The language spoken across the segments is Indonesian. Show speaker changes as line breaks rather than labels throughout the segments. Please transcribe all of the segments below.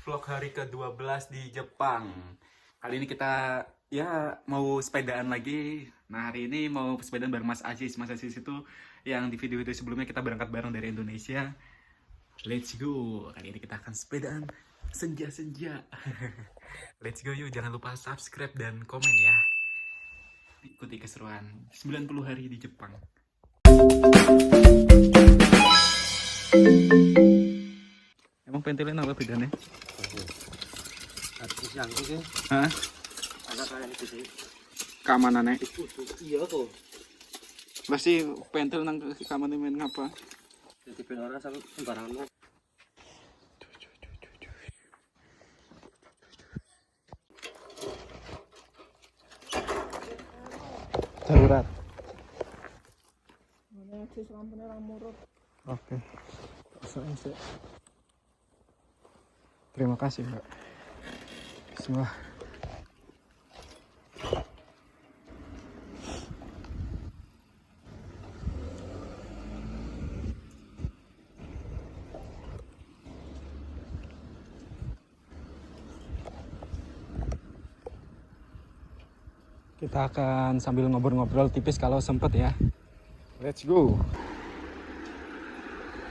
vlog hari ke-12 di Jepang. Kali ini kita mau sepedaan lagi. Nah, hari ini mau sepedaan bareng Mas Aziz. Mas Aziz itu yang di video-video sebelumnya kita berangkat bareng dari Indonesia. Let's go. Kali ini kita akan sepedaan senja-senja. Let's go yuk. Jangan lupa subscribe dan komen ya. Ikuti keseruan 90 hari di Jepang. Emang pentilnya apa bedanya? Hah?
Ada kayak itu sih.
Keamanannya?
Iya kok.
Pasti pentil nang keamanan main ngapa?
Jadi orang sampai sembarangan.
Darurat. Oke. Terima kasih, Mbak. Bismillah. Kita akan sambil ngobrol-ngobrol tipis kalau sempet ya. Let's go.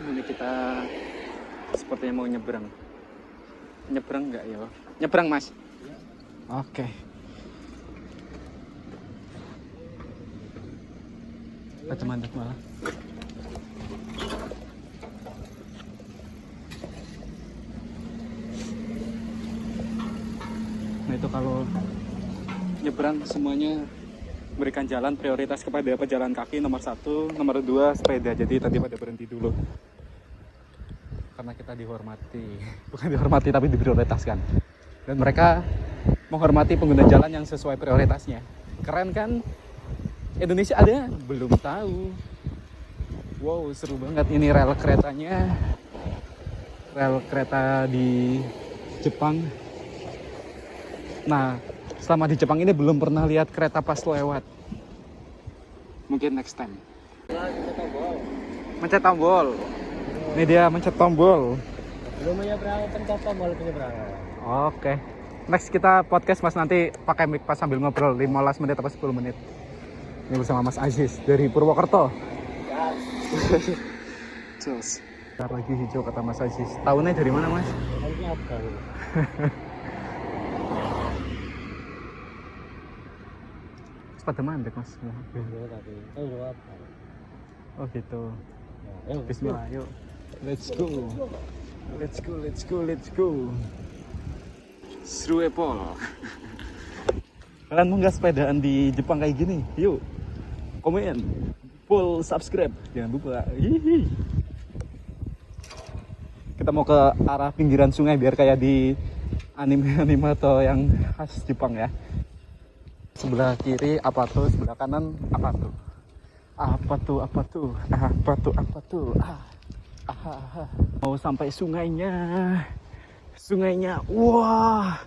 Ini kita sepertinya mau nyebrang. Nyebrang nggak ya? Nyebrang, Mas? Ya. Oke. Kita mantap malah. Nah itu kalau nyebrang semuanya berikan jalan prioritas kepada pejalan kaki nomor 1, nomor 2 sepeda. Jadi tadi pada berhenti dulu karena kita dihormati, bukan dihormati tapi diprioritaskan, dan mereka menghormati pengguna jalan yang sesuai prioritasnya. Keren kan? Indonesia ada? Belum tahu. Wow, seru banget ini rel keretanya, rel kereta di Jepang. Nah, selama di Jepang ini belum pernah lihat kereta pas lewat. Mungkin next time. Mencet tombol. Ini dia mencet tombol.
Belum menyeberang, pencet tombol penyeberangan.
Oke. Next kita podcast Mas nanti pakai mic pas sambil ngobrol 15 menit atau 10 menit. Ini bersama Mas Aziz dari Purwokerto. Cheers. Bentar lagi hijau kata Mas Aziz. Tahunnya dari mana, Mas?
Tahunnya apa?
Pada mandek, Mas. Oh gitu. Bismillah, yuk. Let's go. Let's go, let's go, let's go. Seru Pol. Kalian mau nggak sepedaan di Jepang kayak gini? Yuk. Komen. Full subscribe. Jangan lupa. Hihi. Kita mau ke arah pinggiran sungai biar kayak di anime-anime atau yang khas Jepang ya. Sebelah kiri apa tuh, sebelah kanan apa tuh? Apa tuh, apa tuh? Apa tuh, apa tuh? Mau sampai sungainya. Sungainya. Wah.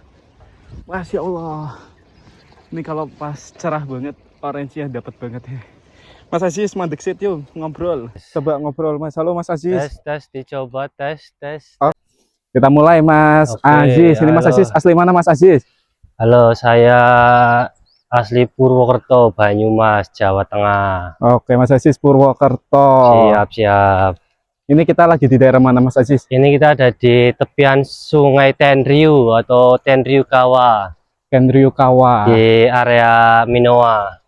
Masya Allah. Ini kalau pas cerah banget, orange-nya dapat banget ya. Mas Aziz, mandek sit yuk, ngobrol. Coba ngobrol, Mas. Halo Mas Aziz.
Tes, dicoba, tes.
Oh, kita mulai Mas Aziz. Ini Mas Aziz, asli mana Mas Aziz?
Halo, saya asli Purwokerto, Banyumas, Jawa Tengah.
Oke, Mas Aziz Purwokerto.
Siap.
Ini kita lagi di daerah mana Mas Aziz?
Ini kita ada di tepian Sungai Tenryu atau Tenryukawa.
Tenryukawa.
Di area Minowa.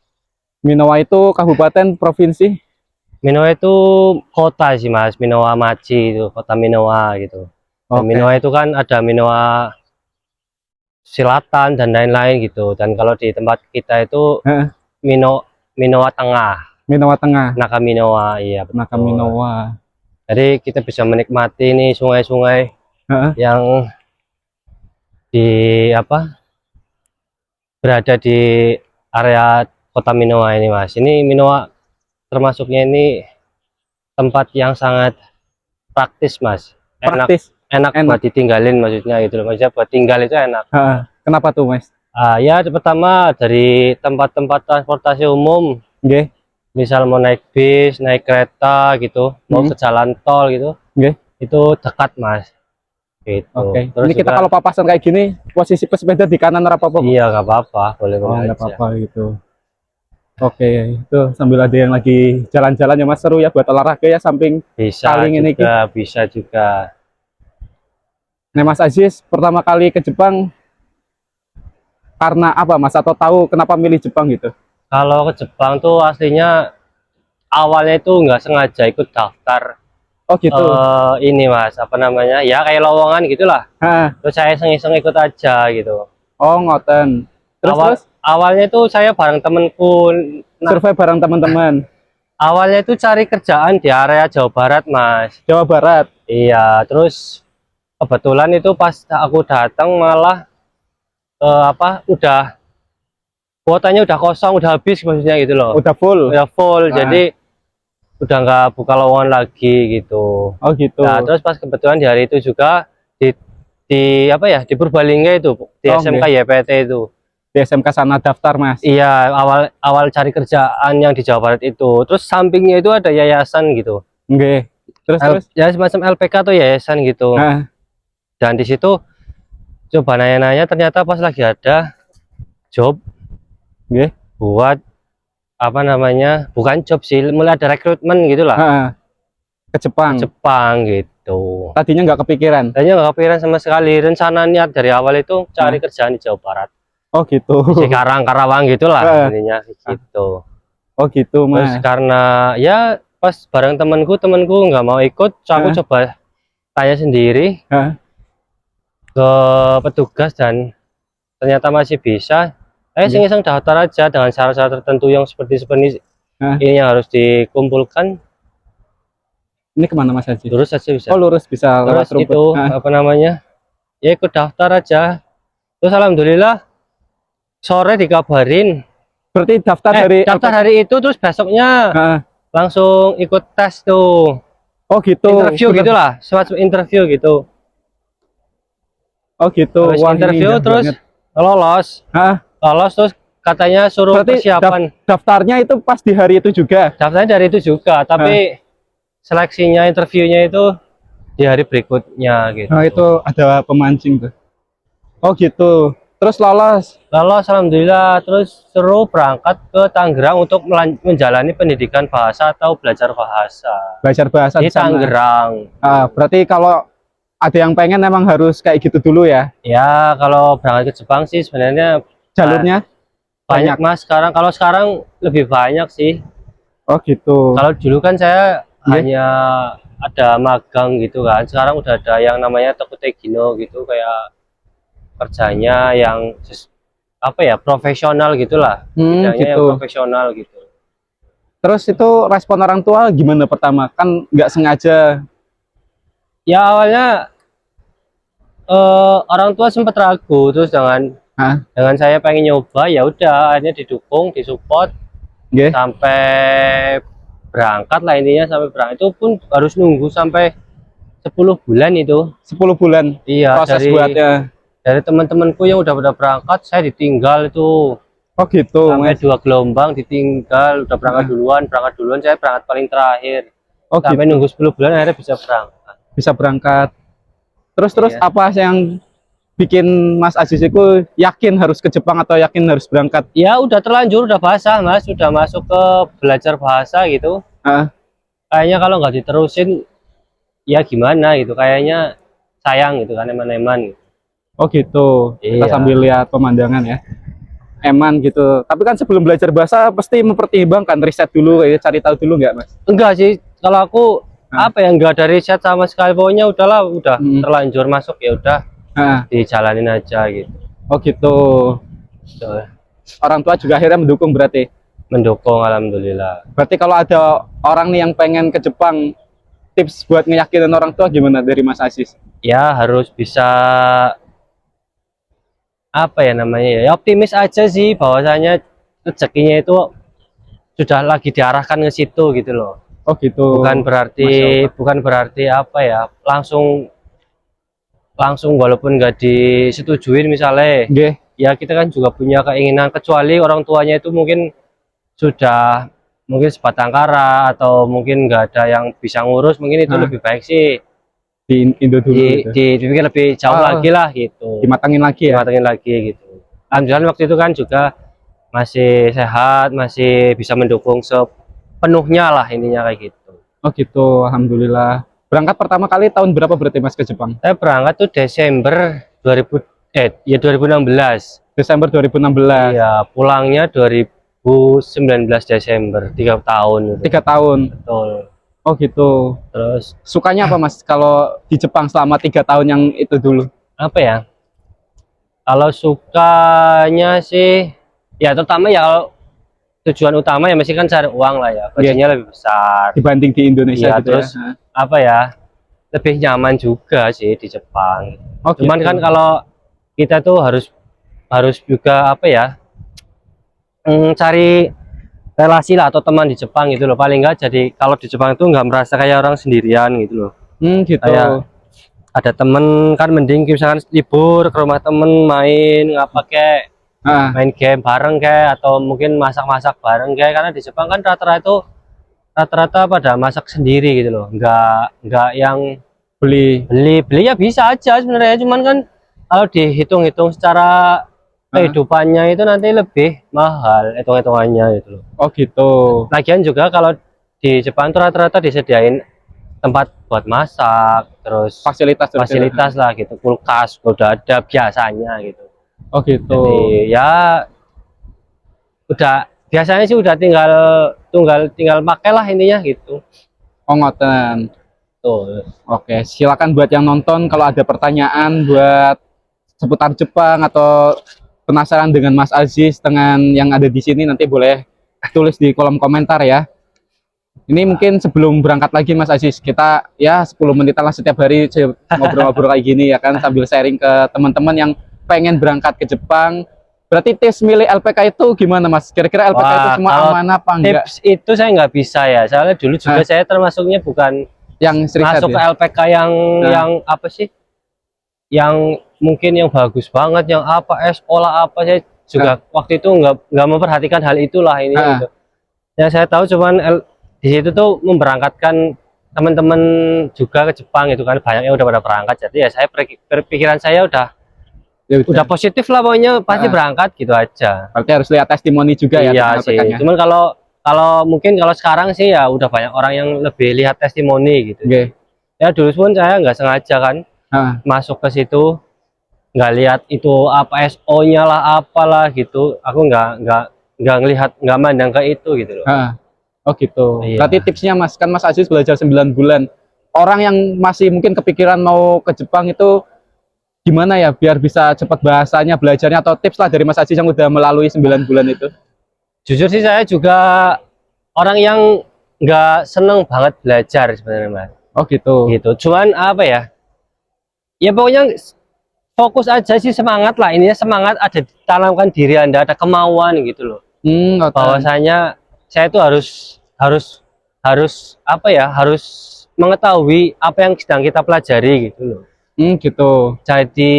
Minowa itu kabupaten, provinsi?
Minowa itu kota sih Mas, Minowa Machi itu, kota Minowa gitu. Dan Minowa itu kan ada Minowa Selatan dan lain-lain gitu. Dan kalau di tempat kita itu Minowa Tengah.
Minowa Tengah.
Naka Minowa, iya betul.
Naka Minowa.
Jadi kita bisa menikmati nih sungai-sungai yang berada di area kota Minowa ini Mas. Ini Minowa termasuknya ini tempat yang sangat praktis Mas. Enak buat ditinggalin maksudnya gitu loh. Maksudnya buat tinggal itu enak.
Kenapa tuh Mas?
Ya pertama dari tempat-tempat transportasi umum. Misal mau naik bis, naik kereta gitu, mau ke jalan tol gitu, itu dekat Mas. gitu.
Oke.
Terus
Ini kita
juga,
kalau papasan kayak gini, posisi pesepeda di kanan apa apa?
iya nggak apa-apa, boleh
Oh,
boleh
nggak
aja.
apa-apa gitu. Oke, itu sambil ada yang lagi jalan-jalan ya Mas, seru ya buat olahraga ya samping
Bisa
saling ini.
juga, bisa juga.
Nah, Mas Aziz pertama kali ke Jepang karena apa Mas? Atau tahu kenapa milih Jepang gitu?
Kalau ke Jepang tuh aslinya awalnya itu nggak sengaja ikut daftar
Oh gitu.
ini Mas, apa namanya? Ya kayak lowongan gitulah.
Nah,
Terus saya iseng-iseng ikut aja gitu.
oh ngoten. Terus
Awalnya itu saya bareng temenku. Nah,
survei bareng teman-teman
awalnya itu cari kerjaan di area Jawa Barat, Mas.
Jawa Barat.
Iya, terus kebetulan itu pas aku datang malah udah kuotanya udah kosong, udah habis maksudnya gitu loh.
Udah full.
Udah full,
Nah.
jadi udah nggak buka lowongan lagi gitu.
Oh gitu.
Nah, terus pas kebetulan di hari itu juga di apa ya, di Purbalingga itu, di
Oh,
SMK YPT itu.
Di SMK sana daftar Mas.
Iya, awal cari kerjaan yang di Jawa Barat itu. Terus sampingnya itu ada yayasan gitu.
Nggih. Terus.
Ya semacam LPK atau yayasan gitu.
Nah,
Dan di situ coba nanya-nanya, ternyata pas lagi ada job
nggih.
buat apa namanya, bukan job sih, mulai ada rekrutmen gitulah
Heeh. Ke Jepang.
Jepang gitu.
Tadinya nggak kepikiran.
Tadinya nggak kepikiran sama sekali. Rencana niat dari awal itu cari kerjaan di Jawa Barat,
Oh gitu.
Cikarang, Karawang gitulah intinya gitu.
Oh gitu
Terus
Mas.
karena ya pas bareng temanku nggak mau ikut, so aku coba tanya sendiri ke petugas dan ternyata masih bisa. Iseng-iseng daftar aja dengan syarat-syarat tertentu yang seperti ini yang harus dikumpulkan.
Ini kemana Mas Haji?
Lurus aja bisa.
Oh lurus bisa lewat
Terus
rumput.
itu apa namanya? Ya ikut daftar aja. Terus alhamdulillah sore dikabarin.
Berarti daftar
Daftar hari itu, terus besoknya langsung ikut tes tuh.
Oh gitu.
Interview gitulah, semacam interview gitu.
Oh gitu.
Terus
Wah,
interview terus lolos. Lolos terus katanya suruh
berarti
persiapan.
Daftarnya itu pas di hari itu juga.
Daftarnya dari itu juga, tapi seleksinya, interviewnya itu di hari berikutnya gitu.
Nah, itu ada pemancing tuh. Oh gitu. Terus lolos.
Lolos alhamdulillah, terus suruh berangkat ke Tangerang untuk menjalani pendidikan bahasa atau belajar bahasa.
Belajar bahasa
di Tangerang.
Berarti kalau ada yang pengen emang harus kayak gitu dulu ya?
Ya, kalau berangkat ke Jepang sih sebenarnya
jalurnya
banyak Mas. Kalau sekarang lebih banyak sih.
Oh gitu.
Kalau dulu kan saya hanya ada magang gitu kan. Sekarang udah ada yang namanya Tokutegino gitu, kayak kerjanya yang apa ya, profesional gitulah. Bidangnya
gitu.
yang profesional gitu.
Terus itu respon orang tua gimana pertama? Kan nggak sengaja.
Ya awalnya orang tua sempat ragu, terus dengan saya pengen nyoba, ya udah akhirnya didukung, disupport sampai berangkat lah intinya. Sampai berangkat itu pun harus nunggu sampai 10 bulan itu. 10
bulan?
Iya,
proses buatnya.
Dari teman-temanku yang udah berangkat, saya ditinggal itu.
Oh gitu.
Sampai 2 gelombang ditinggal, udah berangkat duluan, saya berangkat paling terakhir. Sampai nunggu 10 bulan akhirnya bisa berangkat. Terus apa yang bikin Mas Aziz itu yakin harus ke Jepang atau yakin harus berangkat? Ya udah terlanjur, udah basah Mas, udah masuk ke belajar bahasa gitu. Kayaknya kalau nggak diterusin ya gimana gitu, kayaknya sayang gitu kan, eman-eman.
Oh gitu. Kita sambil lihat pemandangan ya, eman gitu. Tapi kan sebelum belajar bahasa pasti mempertimbangkan, riset dulu, kayak cari tahu dulu nggak Mas?
Enggak sih, kalau aku apa yang enggak ada riset sama sekali, pokoknya udahlah, udah terlanjur masuk ya udah dijalanin aja gitu.
Oh gitu. Orang tua juga akhirnya mendukung berarti?
Mendukung alhamdulillah.
Berarti kalau ada orang nih yang pengen ke Jepang, tips buat ngeyakinin orang tua gimana dari Mas Aziz?
Ya harus bisa apa ya namanya, ya optimis aja sih, bahwasanya rezekinya itu sudah lagi diarahkan ke situ gitu loh.
Oh gitu.
Bukan berarti apa ya, langsung walaupun nggak disetujuin misalnya, ya kita kan juga punya keinginan, kecuali orang tuanya itu mungkin sudah sebatang kara atau mungkin nggak ada yang bisa ngurus, mungkin itu lebih baik sih
di Indo dulu gitu.
Dipikir lebih jauh lagi lah gitu,
Dimatangin lagi ya.
dimatengin lagi gitu. Alhamdulillah waktu itu kan juga masih sehat, masih bisa mendukung sepenuhnya lah intinya kayak gitu.
Oh gitu, alhamdulillah. Berangkat pertama kali tahun berapa berarti Mas ke Jepang?
Saya berangkat tuh Desember 2016.
Desember 2016.
Iya, pulangnya 2019 Desember, 3 tahun.
3 tahun.
Betul.
Oh gitu.
Terus
Sukanya apa Mas kalau di Jepang selama 3 tahun yang itu dulu?
apa ya? Kalau sukanya sih, ya terutama ya kalau tujuan utama ya mesti kan cari uang lah ya, gajinya lebih besar.
Dibanding di Indonesia
Iya,
gitu
terus
ya.
apa ya? Lebih nyaman juga sih di Jepang.
Oh,
Cuman
gitu.
kan kalau kita tuh harus juga apa ya? Cari relasi lah atau teman di Jepang gitu loh. Paling enggak jadi kalau di Jepang itu nggak merasa kayak orang sendirian gitu loh.
Gitu.
Kayak ada temen kan mending misalkan libur ke rumah temen main nggak pakai
Ah,
main game bareng kayak atau mungkin masak-masak bareng kayak, karena di Jepang kan rata-rata pada masak sendiri gitu loh, nggak yang
beli.
beli ya bisa aja sebenarnya, cuman kan kalau dihitung-hitung secara kehidupannya itu nanti lebih mahal hitung-hitungannya gitu loh.
Oh gitu.
Lagian juga kalau di Jepang tuh rata-rata disediain tempat buat masak, terus fasilitas lah gitu, kulkas udah ada biasanya gitu.
Oh gitu.
Jadi ya udah biasanya sih udah tinggal pakailah intinya gitu.
Oh ngoten.
Tuh.
Oke, silakan buat yang nonton kalau ada pertanyaan buat seputar Jepang atau penasaran dengan Mas Aziz dengan yang ada di sini, nanti boleh tulis di kolom komentar ya. Ini mungkin sebelum berangkat lagi Mas Aziz, kita ya 10 menitan lah setiap hari ngobrol-ngobrol kayak gini ya kan, sambil sharing ke teman-teman yang pengen berangkat ke Jepang. Berarti tips milih LPK itu gimana Mas? Kira-kira LPK itu semua
kalau
aman apa enggak?
tips itu saya nggak bisa ya, soalnya dulu juga saya termasuknya bukan
Yang sering
masuk ke
ya?
LPK yang apa sih, yang mungkin yang bagus banget, yang apa sekolah apa, saya juga waktu itu nggak memperhatikan hal itulah ini gitu. Yang saya tahu cuman di situ tuh memberangkatkan teman-teman juga ke Jepang itu kan banyaknya udah pada berangkat, jadi ya saya pikiran saya
Ya
udah positif lah, pokoknya pasti berangkat gitu aja.
Berarti harus lihat testimoni juga ya.
Iya sih, cuman kalau mungkin kalau sekarang sih ya udah banyak orang yang lebih lihat testimoni gitu. Ya dulu pun saya nggak sengaja kan masuk ke situ, nggak lihat itu apa SO-nya lah apalah gitu. Aku nggak ngelihat, nggak mandang ke itu gitu loh.
Oh gitu.
Iya.
Berarti tipsnya Mas, kan Mas Aziz belajar 9 bulan. Orang yang masih mungkin kepikiran mau ke Jepang itu gimana ya biar bisa cepat bahasanya, belajarnya, atau tips lah dari Mas Aziz yang udah melalui 9 bulan itu?
Jujur sih saya juga orang yang nggak seneng banget belajar sebenarnya Mas.
Oh gitu.
Gitu. Cuman apa ya? Ya pokoknya fokus aja sih, semangat lah, ininya semangat ada ditanamkan diri Anda, ada kemauan gitu loh. Bahwasanya saya itu harus apa ya, harus mengetahui apa yang sedang kita pelajari gitu loh.
Gitu.
Jadi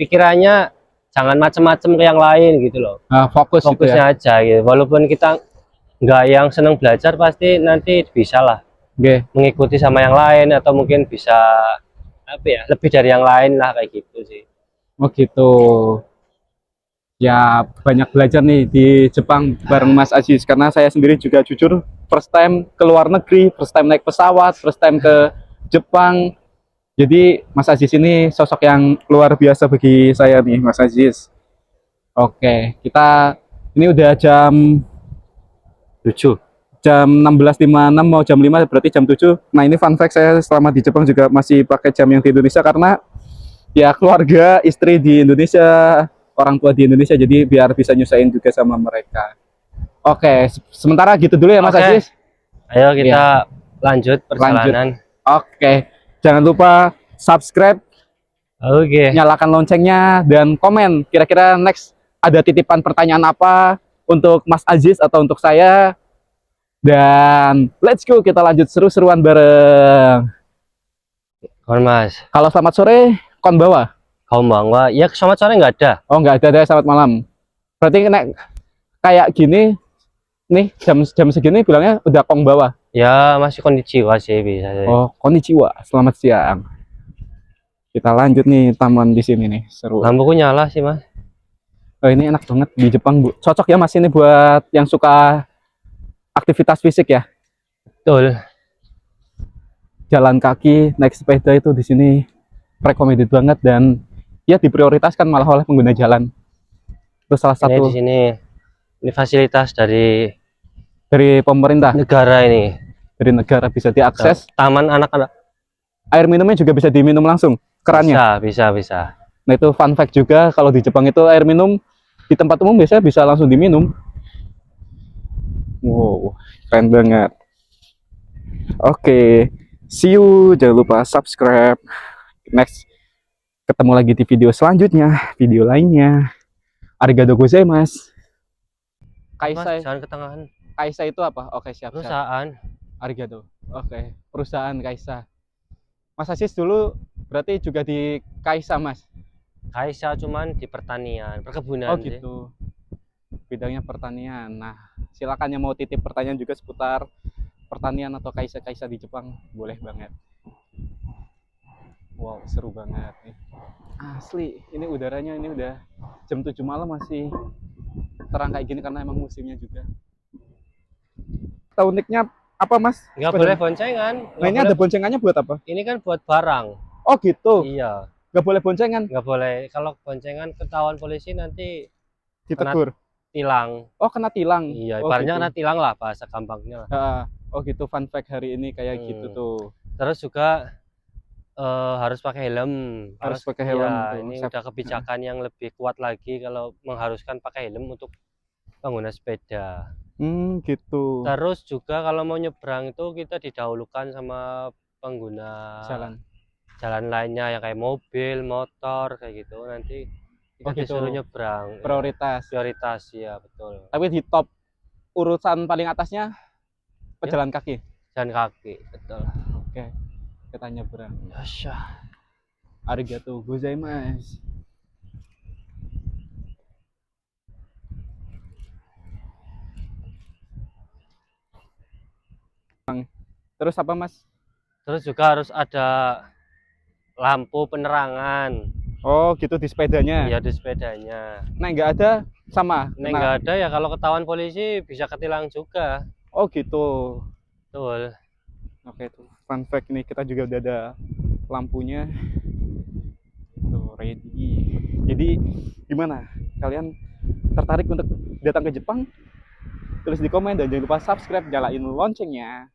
pikirannya jangan macem-macem ke yang lain gitu loh.
Fokusnya
gitu ya? Aja gitu. Walaupun kita nggak yang seneng belajar, pasti nanti bisa lah mengikuti sama yang lain, atau mungkin bisa apa ya, lebih dari yang lain lah kayak gitu sih.
Oh gitu. Ya banyak belajar nih di Jepang bareng Mas Aziz, karena saya sendiri juga jujur first time ke luar negeri, first time naik pesawat, first time ke Jepang. Jadi Mas Aziz ini sosok yang luar biasa bagi saya nih Mas Aziz. Oke, kita ini udah jam
7.
Jam 16.56 mau jam 5, berarti jam 7. Nah ini fun fact, saya selama di Jepang juga masih pakai jam yang di Indonesia karena ya keluarga, istri di Indonesia, orang tua di Indonesia, jadi biar bisa nyusahin juga sama mereka. Oke, sementara gitu dulu ya Mas Aziz.
Ayo kita lanjut perjalanan.
Oke, jangan lupa subscribe, nyalakan loncengnya, dan komen kira-kira next ada titipan pertanyaan apa untuk Mas Aziz atau untuk saya. Dan let's go, kita lanjut seru-seruan bareng.
Mas.
Kalau selamat sore, konbawa.
Konbawa, ya selamat sore nggak ada.
Oh nggak ada, selamat malam. Berarti kayak gini, nih jam segini bilangnya udah konbawa.
Ya masih konnichiwa sih bisa.
Oh konnichiwa, selamat siang. Kita lanjut nih taman di sini nih, seru.
Lampuku nyala sih mas.
Oh, ini enak banget di Jepang, Bu. Cocok ya Mas ini buat yang suka aktivitas fisik ya.
Betul.
Jalan kaki, naik sepeda itu di sini recommended banget dan ya diprioritaskan malah oleh pengguna jalan. Itu salah
Ini
satu
di sini. Ini fasilitas dari
dari pemerintah,
negara ini.
dari negara bisa diakses.
Taman anak-anak.
Air minumnya juga bisa diminum langsung, kerannya.
Bisa.
Nah itu fun fact juga, kalau di Jepang itu air minum di tempat umum biasanya bisa langsung diminum. Wow, keren banget. Oke, see you. Jangan lupa subscribe. Next, ketemu lagi di video selanjutnya, video lainnya. Arigatou gozaimasu.
Mas,
Kaisai.
jangan ke tengahan.
Kaisa itu apa? Oke, siap.
Perusahaan.
Arigato. Oke, perusahaan Kaisa. Mas Asis dulu berarti juga di Kaisa, Mas?
Kaisa cuman di pertanian, perkebunan.
Oh gitu. Bidangnya pertanian. Nah, silakan yang mau titip pertanyaan juga seputar pertanian atau Kaisa-Kaisa di Jepang, boleh banget. Wow, seru banget nih. Asli, ini udaranya ini udah jam 7 malam masih terang kayak gini karena emang musimnya juga. Uniknya apa Mas?
Nggak boleh boncengan.
Nah ini ada boncengannya buat apa?
Ini kan buat barang.
Oh gitu.
Iya.
Nggak boleh boncengan?
Nggak boleh. Kalau boncengan ketahuan polisi nanti
Ditegur.
tilang.
Oh kena tilang.
Iya.
Oh,
Ibaratnya
gitu.
kena tilang lah bahasa gampangnya lah.
Oh gitu, fun fact hari ini kayak gitu tuh.
Terus juga harus pakai helm.
Harus pakai helm.
Ya,
tuh.
ini udah kebijakan yang lebih kuat lagi kalau mengharuskan pakai helm untuk pengguna sepeda.
Gitu.
Terus juga kalau mau nyebrang itu kita didahulukan sama pengguna jalan lainnya yang kayak mobil, motor kayak gitu. Nanti kita disuruh nyebrang.
Prioritas.
Prioritas ya betul.
Tapi di top urutan paling atasnya pejalan kaki.
Jalan kaki betul.
Oke. Kita nyebrang.
Yasha.
Arigatou gozaimasu. Terus apa Mas?
Terus juga harus ada lampu penerangan.
Oh gitu di sepedanya?
Iya di sepedanya.
Nah nggak ada sama?
Nah nggak ada ya kalau ketahuan polisi bisa ketilang juga.
Oh gitu.
Betul.
Oke tuh fun fact nih, kita juga udah ada lampunya. Tuh ready. Jadi gimana? Kalian tertarik untuk datang ke Jepang? Tulis di komen dan jangan lupa subscribe, nyalain loncengnya.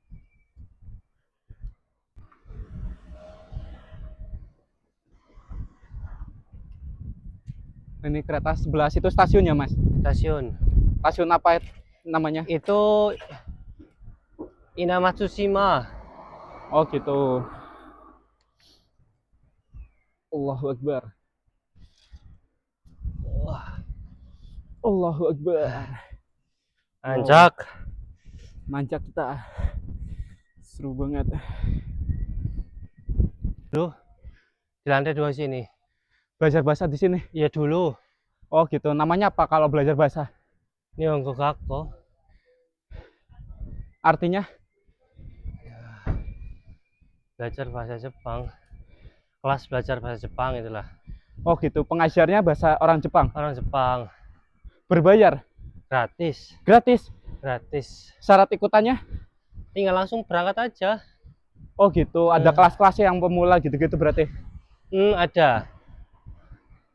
Ini kereta sebelah situ stasiunnya Mas?
Stasiun.
Stasiun apa namanya?
Itu Inamatsushima.
Oh gitu. Allahu Akbar. Allahu Akbar.
Anjak.
Manjak kita. Seru banget.
Loh, di lantai 2 sini.
Belajar bahasa di sini?
Iya dulu.
Oh gitu. Namanya apa kalau belajar bahasa?
Nihongo Gakko.
Artinya?
Belajar bahasa Jepang. Kelas belajar bahasa Jepang itulah.
Oh gitu. Pengajarnya bahasa orang Jepang?
Orang Jepang.
Berbayar?
Gratis.
Gratis?
Gratis.
Syarat ikutannya?
Tinggal langsung berangkat aja.
Oh gitu. Ada kelas-kelasnya yang pemula gitu-gitu berarti?
Ada.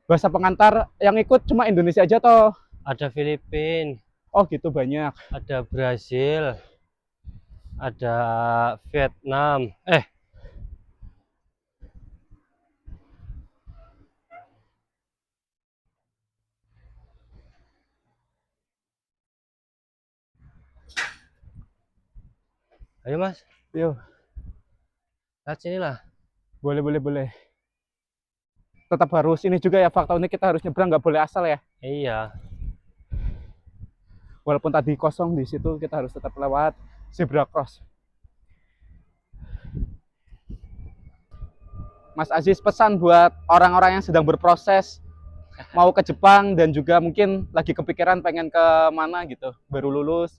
Bahasa pengantar yang ikut cuma Indonesia aja toh?
Ada Filipina.
Oh gitu banyak.
Ada Brasil. Ada Vietnam. Ayo Mas.
Yuk.
Lihat sini lah.
Boleh. Tetap harus ini juga ya, fakta unik kita harus nyebrang, nggak boleh asal ya.
Iya.
Walaupun tadi kosong di situ, kita harus tetap lewat zebra cross. Mas Aziz, pesan buat orang-orang yang sedang berproses mau ke Jepang dan juga mungkin lagi kepikiran pengen ke mana gitu, baru lulus.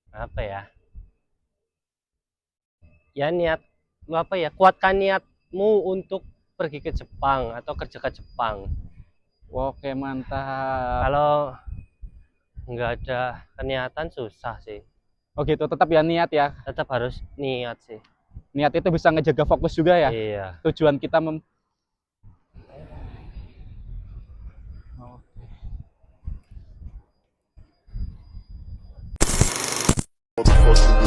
Apa ya? Ya niat apa ya? Kuatkan niatmu untuk pergi ke Jepang atau kerja ke Jepang.
Oke, mantap.
Kalau nggak ada niatan susah sih.
Oh gitu, tetap ya niat ya.
Tetap harus niat sih.
Niat itu bisa ngejaga fokus juga ya.
Iya.
Tujuan kita Oke.